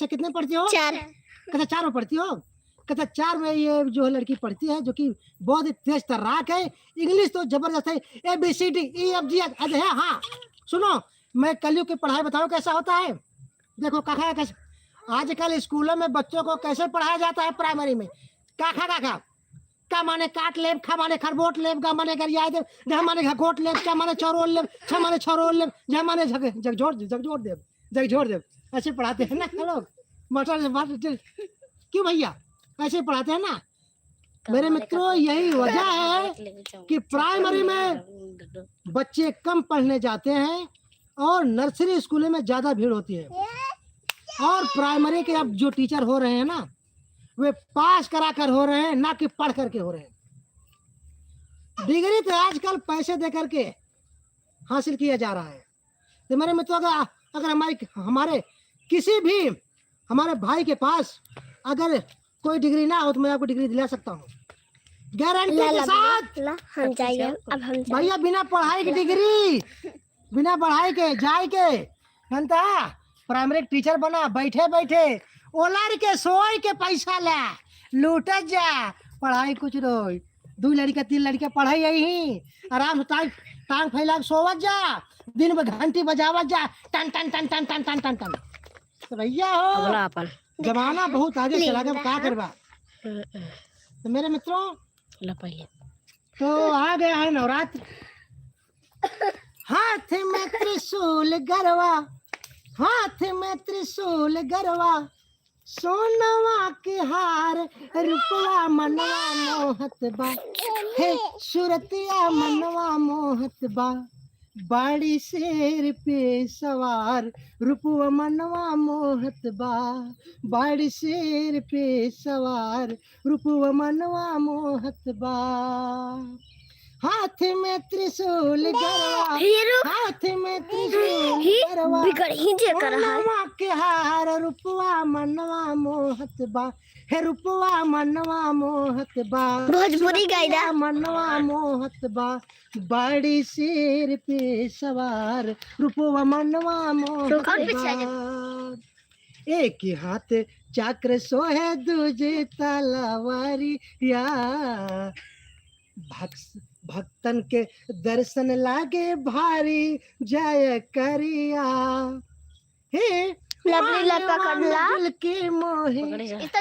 कितने पढ़ती हो? 4। कक्षा 4 में पढ़ती हो? कक्षा 4 में ये जो लड़की पढ़ती है जो कि बहुत ही तेज तर्राक है। इंग्लिश तो जबरदस्त है। ABCDEFG है। हाँ सुनो, मैं कलयुग की पढ़ाई बताऊं कैसा होता है। देखो काका कैसे आजकल स्कूलों में बच्चों को कैसे पढ़ाया जाता है। प्राइमरी में काका काका का माने काट लेब, खा माने खरबोट लेब, गा माने गरिया देब, घ माने घकोट लेब, च माने चौरोल लेब, छ माने छरोल लेब, झ माने जगजोड़ देब। ऐसे पढ़ाते हैं ना लोग। मास्टर से बात क्यों भैया ऐसे पढ़ाते हैं ना। मेरे मित्रों यही वजह है कि प्राइमरी में बच्चे कम पढ़ने जाते हैं और नर्सरी स्कूलों में ज्यादा भीड़ होती है। और प्राइमरी के अब जो टीचर हो रहे हैं ना वे पास करा कर हो रहे हैं, ना कि पढ़ करके हो रहे हैं। डिग्री तो आजकल पैसे दे करके हासिल किया जा रहा है। तो मेरे मित्रों अगर हमारे किसी भी हमारे भाई के पास अगर कोई डिग्री ना हो तो मैं आपको डिग्री दिला सकता हूँ गारंटी के साथ। हम जाइए अब हम भैया बिना पढ़ाई की डिग्री, बिना पढ़ाई के जाए के जनता प्राइमरी टीचर बना बैठे बैठे ओलर के सोई के पैसा ला लूट जा। पढ़ाई कुछ रोई 2 लड़का 3 लड़का पढ़ाई यही आराम से टांग फैला सोवत जा, दिन में घंटी बजावत जा टन टन टन टन टन टन टन टन। तो भैया हो जमाना बहुत आगे चला गया, क्या करवा। तो मेरे मित्रों तो आ गया है नवरात्र। हाथ में त्रिशूल गरवा, हाथ में त्रिशूल गरवा, सोनवा के हार रुपवा मनवा मोहत बा, हे सुरतिया मनवा मोहत बा, बाड़ी शेर पे सवार रुपवा मनवा मोहत बा, बाड़ी शेर पे सवार रुपवा मनवा मोहत बा। हाथ में त्रिशूल गरवा, हाथ में त्रिशूल गरवा, मनवा के हार रुपवा मनवा मोहत बा, हे रुपवा मनवा मोहत बा, भोजपुरी गाइडा मनवा मोहत बा, बाड़ी शेर पे सवार रुपवा मनवा मोहत बा। एक हाथ चक्र सोहे दूजे तलवारी या भक्तन के दर्शन लागे भारी जय करिया, हे के मोहे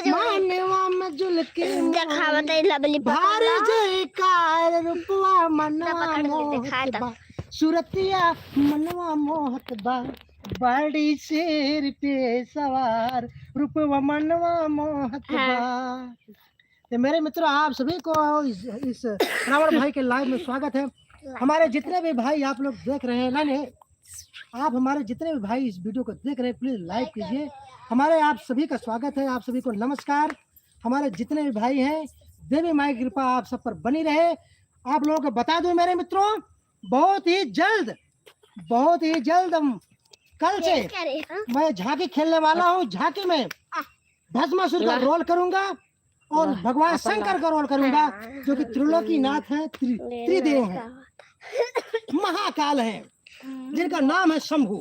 मानवा में जुल के भारी जयकार रुपवा मनवा मोहत बा, सुरतिया मनवा मोहत बा, बड़ी शेर पे सवार रूपवा मनवा मोहत बा। तो मेरे मित्रों आप सभी को इस रावण भाई के लाइव में स्वागत है। हमारे जितने भी भाई आप लोग देख रहे हैं ना, आप हमारे जितने भी भाई इस वीडियो को देख रहे हैं प्लीज लाइक कीजिए। हमारे आप सभी का स्वागत है, आप सभी को नमस्कार। हमारे जितने भी भाई हैं देवी माई की कृपा आप सब पर बनी रहे। आप लोगों को बता दूं मेरे मित्रों बहुत ही जल्द कल से मैं झांकी खेलने वाला हूँ। झांकी में भस्मासुर का रोल करूंगा और भगवान शंकर का रोल करूंगा जो कि त्रिलोकीनाथ है, त्रिदेव है, महाकाल है, जिनका नाम है शंभु।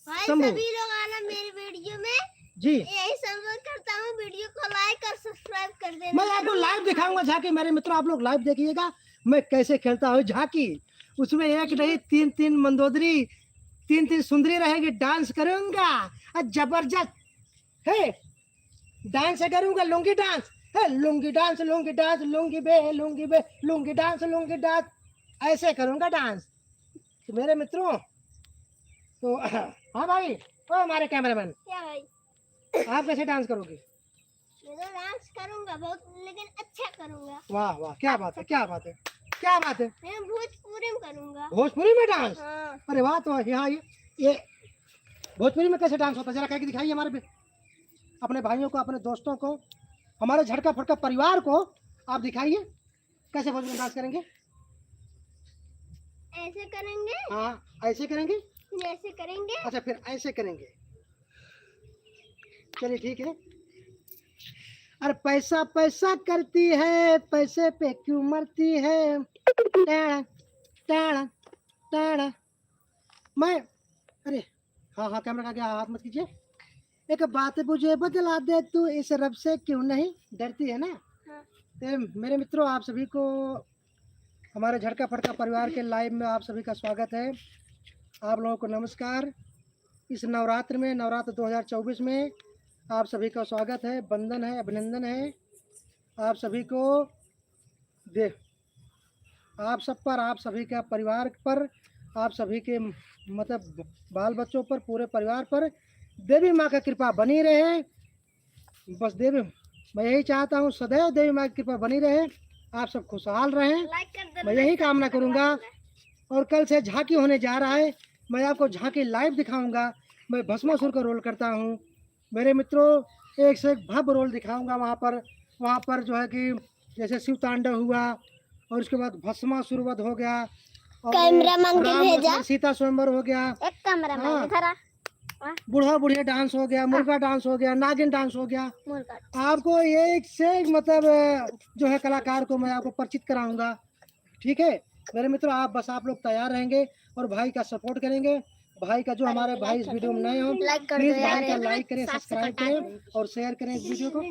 सभी लोग आना मेरी वीडियो में जी। यही संबोधित करता हूँ। वीडियो को लाइक और सब्सक्राइब कर देना। मैं आपको लाइव दिखाऊंगा झांकी। मेरे मित्रों आप लोग लाइव देखिएगा मैं कैसे खेलता हूँ झांकी। उसमें एक नहीं 3-3 मंदोदरी 3-3 सुंदरी रहेगी, डांस करूंगा जबरदस्त है। डांस करूंगा लुंगी डांस है, लुंगी डांस लुंगी बे लुंगी डांस ऐसे करूंगा डांस। तो मेरे मित्रों तो हाँ भाई ओ हमारे कैमरामैन क्या भाई आप कैसे डांस करोगे? मैं तो डांस करूंगा बहुत, लेकिन अच्छा करूंगा। वाह वाह क्या बात है, क्या बात है, क्या बात है। मैं भोजपुरी में करूंगा। भोजपुरी में डांस? हाँ। अरे वाह। तो यहाँ ये भोजपुरी में कैसे डांस होता है जरा कह के दिखाइए हमारे अपने भाइयों को, अपने दोस्तों को हमारे झटका फटका परिवार को आप दिखाइए कैसे भोजपुरी डांस करेंगे। ऐसे करेंगे। हाँ ऐसे करेंगे। जैसे करेंगे। अच्छा फिर ऐसे करेंगे। चलिए ठीक है। अरे पैसा पैसा करती है, पैसे पे क्यों मरती है। Ta-da ta-da ta-da. मैं अरे हाँ हाँ कैमरा का क्या हाथ मत कीजिए। एक बात मुझे बतला दे, तू इस रब से क्यों नहीं डरती है ना। हाँ। तो मेरे मित्रों आप सभी को हमारे झटका फटका परिवार के लाइव में आप सभी का स्वागत है। आप लोगों को नमस्कार। इस नवरात्र में, नवरात्र 2024 में आप सभी का स्वागत है, वंदन है, अभिनंदन है आप सभी को। आप सब पर, आप सभी का परिवार पर, आप सभी के मतलब बाल बच्चों पर, पूरे परिवार पर देवी माँ का कृपा बनी रहे। बस देवी, मैं यही चाहता हूँ सदैव देवी माँ की कृपा बनी रहे, आप सब खुशहाल रहें, मैं यही कामना करूँगा। और कल से झांकी होने जा रहा है, मैं आपको झांकी लाइव दिखाऊंगा। मैं भस्मासुर का रोल करता हूँ मेरे मित्रों, एक से एक भव्य रोल दिखाऊंगा वहाँ पर जो है कि जैसे शिव तांडव हुआ और उसके बाद भस्मासुर वध हो गया और कैमरामैन के भेजा, सीता स्वयंवर हो गया, एक कैमरामैन इधर आ, बूढ़ा बुढ़िया डांस हो गया, मुर्गा डांस हो गया, नागिन डांस हो गया। आपको एक से एक मतलब जो है कलाकार को मैं आपको परिचित कराऊंगा। ठीक है मेरे मित्रों, आप बस आप लोग तैयार रहेंगे और भाई का सपोर्ट करेंगे। भाई का जो हमारे भाई इस वीडियो में नए हो प्लीज भाई का लाइक करें, सब्सक्राइब करें और शेयर करें इस वीडियो को।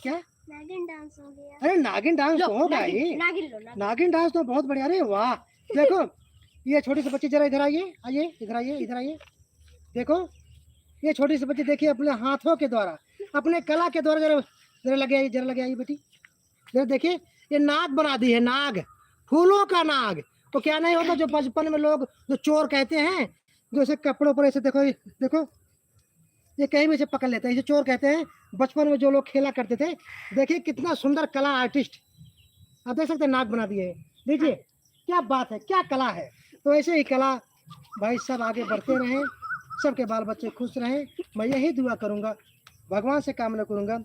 क्या नागिन डांस हो गया। अरे नागिन डांस तो होगा ही, नागिन डांस तो बहुत बढ़िया। अरे वाह देखो ये छोटी सी बच्ची, जरा इधर आइए, आइए इधर आइए, इधर आइए। देखो ये छोटी सी बच्ची देखिए अपने हाथों के द्वारा, अपने कला के द्वारा, जरा जरा लगे आइए, जरा लगे आइए बेटी, जरा देखिए ये नाग बना दी है, नाग, फूलों का नाग। तो क्या नहीं होता जो बचपन में लोग जो चोर कहते हैं, जो ऐसे कपड़ों पर ऐसे देखो देखो ये कहीं भी से पकड़ लेते हैं, इसे चोर कहते हैं। बचपन में जो लोग खेला करते थे, देखिए कितना सुंदर कला आर्टिस्ट, आप देख सकते हैं नाग बना दिए। देखिए क्या बात है, क्या कला है। तो ऐसे ही कला भाई सब आगे बढ़ते रहें, सबके बाल बच्चे खुश रहें, मैं यही दुआ करूंगा, भगवान से कामना करूंगा।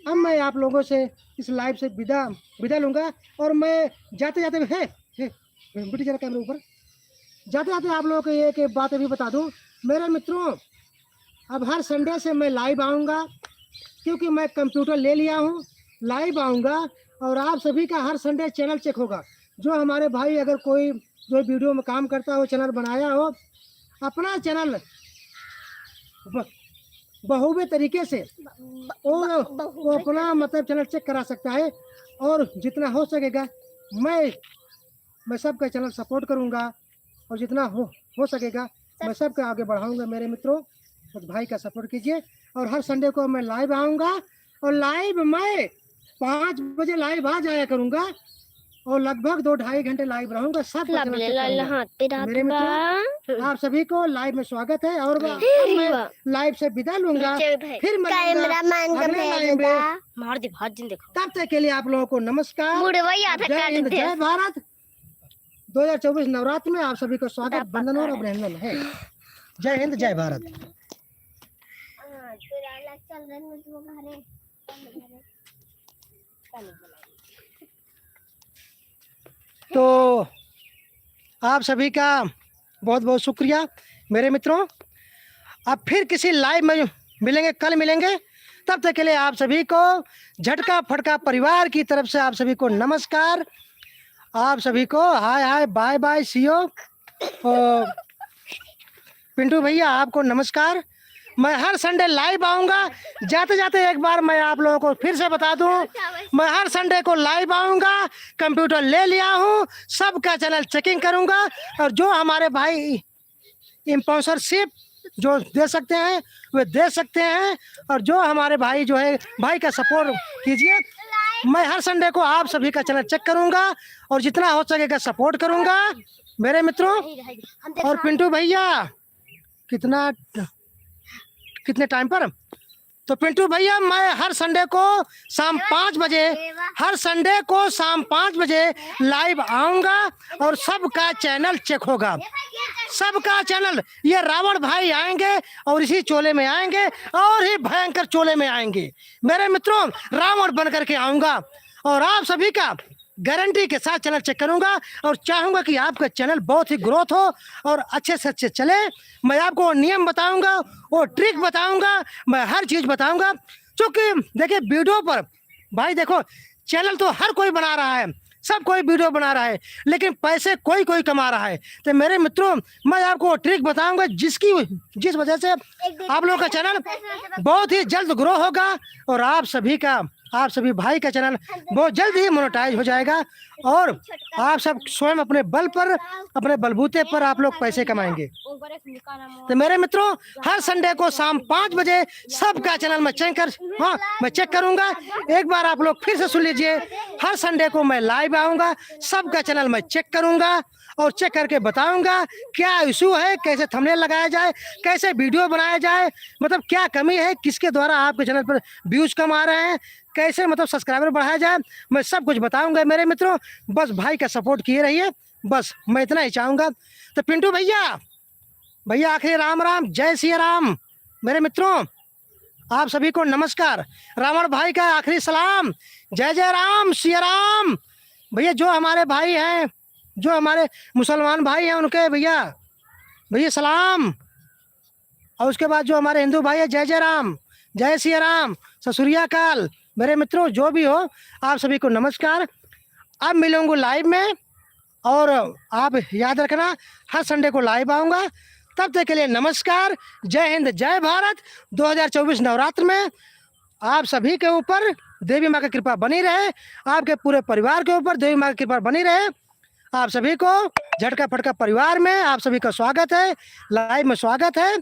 अब मैं आप लोगों से इस लाइव से विदा लूंगा और मैं जाते जाते बेटी जरा कैमरे ऊपर, जाते जाते आप लोगों को एक बात अभी बता दूं मेरे मित्रों, अब हर संडे से मैं लाइव आऊँगा, क्योंकि मैं कंप्यूटर ले लिया हूँ, लाइव आऊँगा और आप सभी का हर संडे चैनल चेक होगा। जो हमारे भाई अगर कोई जो वीडियो में काम करता हो, चैनल बनाया हो, अपना चैनल बहुबे तरीके से वो अपना मतलब चैनल चेक करा सकता है। और जितना हो सकेगा मैं सबका चैनल सपोर्ट करूँगा और जितना हो सकेगा मैं सबका आगे बढ़ाऊँगा मेरे मित्रों। तो भाई का सपोर्ट कीजिए और हर संडे को मैं लाइव आऊँगा और लाइव मैं 5 बजे लाइव आ जाया करूँगा और लगभग 2-2.5 घंटे लाइव रहूँगा। सब मेरे मित्रों आप सभी को लाइव में स्वागत है और मैं लाइव से विदा लूंगा, फिर तब तक के लिए आप लोगों को नमस्कार, जय हिंद, जय भारत। 2024 नवरात्र में आप सभी को स्वागत, वंदन और अभिनंदन है। जय हिंद, जय भारत। तो आप सभी का बहुत बहुत शुक्रिया मेरे मित्रों। अब फिर किसी लाइव में मिलेंगे, कल मिलेंगे, तब तक के लिए आप सभी को झटका फटका परिवार की तरफ से आप सभी को नमस्कार, आप सभी को hi hi, bye bye, see you. Pintu भैया आपको नमस्कार। मैं हर संडे लाइव आऊँगा। जाते जाते एक बार मैं आप लोगों को फिर से बता दूं, मैं हर संडे को लाइव आऊँगा, कंप्यूटर ले लिया हूँ, सबका चैनल चेकिंग करूँगा और जो हमारे भाई स्पॉन्सरशिप जो दे सकते हैं वे दे सकते हैं और जो हमारे भाई जो है भाई का सपोर्ट कीजिए। मैं हर संडे को आप सभी का चैनल चेक करूँगा और जितना हो सकेगा सपोर्ट करूँगा मेरे मित्रों। और पिंटू भैया कितने टाइम पर तो पिंटू भैया मैं हर संडे को शाम 5 बजे, हर संडे को शाम 5 बजे लाइव आऊंगा और सबका चैनल चेक होगा, सबका चैनल। ये रावण भाई आएंगे और इसी चोले में आएंगे और ही भयंकर चोले में आएंगे मेरे मित्रों, रावण बन करके आऊंगा और आप सभी का गारंटी के साथ चैनल चेक करूंगा और चाहूंगा कि आपका चैनल बहुत ही ग्रोथ हो और अच्छे से अच्छे चले। मैं आपको नियम बताऊंगा, वो ट्रिक बताऊंगा, मैं हर चीज बताऊंगा। क्योंकि देखिए वीडियो पर भाई देखो, चैनल तो हर कोई बना रहा है, सब कोई वीडियो बना रहा है, लेकिन पैसे कोई कोई कमा रहा है। तो मेरे मित्रों मैं आपको ट्रिक बताऊंगा जिस वजह से आप लोगों का चैनल बहुत ही जल्द ग्रो होगा और आप सभी भाई का चैनल बहुत जल्द ही मोनेटाइज हो जाएगा और आप सब स्वयं अपने बल पर, अपने बलबूते पर आप लोग पैसे कमाएंगे। तो मेरे मित्रों हर संडे को शाम 5 बजे सबका चैनल मैं चेक करूंगा। एक बार आप लोग फिर से सुन लीजिए, हर संडे को मैं लाइव आऊंगा, सबका चैनल मैं चेक करूंगा और चेक करके बताऊंगा क्या इशू है, कैसे थंबनेल लगाया जाए, कैसे वीडियो बनाया जाए, मतलब क्या कमी है, किसके द्वारा आपके चैनल पर व्यूज कम आ रहे हैं, कैसे मतलब सब्सक्राइबर बढ़ाया जाए, मैं सब कुछ बताऊंगा मेरे मित्रों। बस भाई का सपोर्ट किए रहिए, बस मैं इतना ही चाहूंगा। तो पिंटू भैया आखिरी राम राम, जय सिया राम। मेरे मित्रों आप सभी को नमस्कार, रावण भाई का आखिरी सलाम, जय जय राम सिया राम। भैया जो हमारे भाई हैं, जो हमारे मुसलमान भाई हैं उनके भैया सलाम, और उसके बाद जो हमारे हिंदू भाई है जय जय राम, जय सिया राम, ससुरिया काल। मेरे मित्रों जो भी हो आप सभी को नमस्कार। अब मिलूंगा लाइव में और आप याद रखना हर संडे को लाइव आऊँगा। तब तक के लिए नमस्कार, जय हिंद जय भारत। 2024 नवरात्र में आप सभी के ऊपर देवी माँ की कृपा बनी रहे, आपके पूरे परिवार के ऊपर देवी माँ की कृपा बनी रहे। आप सभी को झटका फटका परिवार में आप सभी का स्वागत है, लाइव में स्वागत है।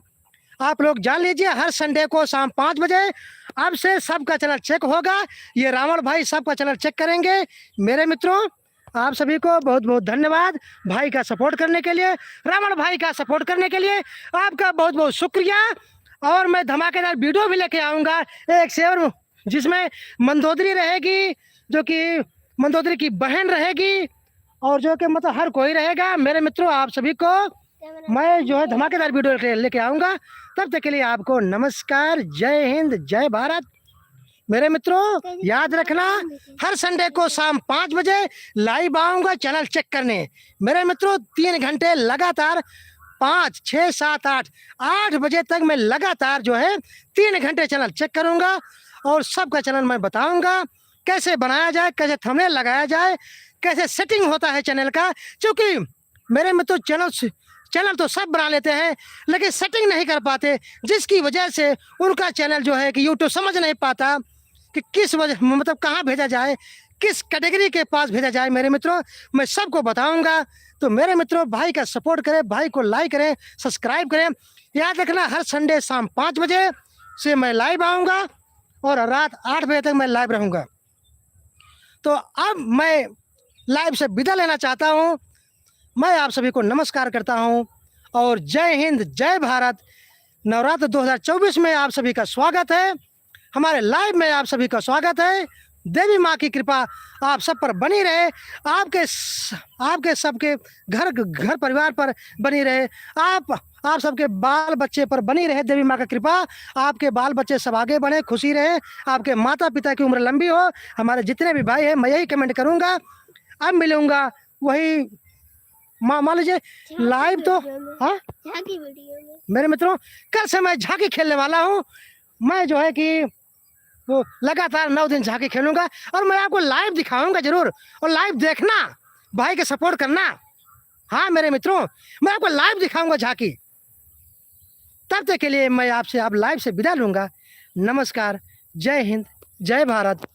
आप लोग जान लीजिए हर संडे को शाम 5 बजे अब से सबका चैनल चेक होगा। ये रावण भाई सबका चैनल चेक करेंगे। मेरे मित्रों आप सभी को बहुत बहुत धन्यवाद भाई का सपोर्ट करने के लिए, रावण भाई का सपोर्ट करने के लिए आपका बहुत बहुत शुक्रिया। और मैं धमाकेदार वीडियो भी लेके आऊँगा एक से और, जिसमें मंदोदरी रहेगी, जो कि मंदोदरी की बहन रहेगी और जो कि मतलब हर कोई रहेगा। मेरे मित्रों आप सभी को मैं जो है धमाकेदार वीडियो लेके आऊँगा। तब तक के लिए आपको नमस्कार, जय हिंद जय भारत। मेरे मित्रों याद रखना हर संडे को शाम 5 बजे लाइव आऊँगा चैनल चेक करने। मेरे मित्रों 3 घंटे लगातार 5, 6, 7, 8 बजे तक मैं लगातार जो है 3 घंटे चैनल चेक करूँगा और सबका चैनल मैं बताऊँगा कैसे बनाया जाए, कैसे थंबनेल लगाया जाए, कैसे सेटिंग होता है चैनल का। क्योंकि मेरे मित्रों चैनल तो सब बना लेते हैं लेकिन सेटिंग नहीं कर पाते, जिसकी वजह से उनका चैनल जो है कि यूट्यूब समझ नहीं पाता कि किस वजह मतलब कहाँ भेजा जाए, किस कैटेगरी के पास भेजा जाए। मेरे मित्रों मैं सबको बताऊंगा। तो मेरे मित्रों भाई का सपोर्ट करें, भाई को लाइक करें, सब्सक्राइब करें। याद रखना हर संडे शाम 5 बजे से मैं लाइव आऊँगा और रात 8 बजे तक मैं लाइव रहूँगा। तो अब मैं लाइव से विदा लेना चाहता हूँ। मैं आप सभी को नमस्कार करता हूं और जय हिंद जय भारत। नवरात्र 2024 में आप सभी का स्वागत है, हमारे लाइव में आप सभी का स्वागत है। देवी माँ की कृपा आप सब पर बनी रहे, आपके सबके घर परिवार पर बनी रहे, आप सबके बाल बच्चे पर बनी रहे देवी माँ का कृपा। आपके बाल बच्चे सब आगे बढ़े, खुशी रहे, आपके माता पिता की उम्र लंबी हो। हमारे जितने भी भाई हैं मैं यही कमेंट करूँगा। अब मिलूँगा वही मान लीजिए लाइव तो हाँ झांकी वीडियो में। मेरे मित्रों कल से मैं झांकी खेलने वाला हूँ। मैं जो है कि वो लगातार 9 दिन झांकी खेलूंगा और मैं आपको लाइव दिखाऊंगा जरूर, और लाइव देखना, भाई के सपोर्ट करना। हाँ मेरे मित्रों मैं आपको लाइव दिखाऊंगा झांकी। तब तक के लिए मैं आपसे लाइव से विदा लूंगा। नमस्कार, जय हिंद जय भारत।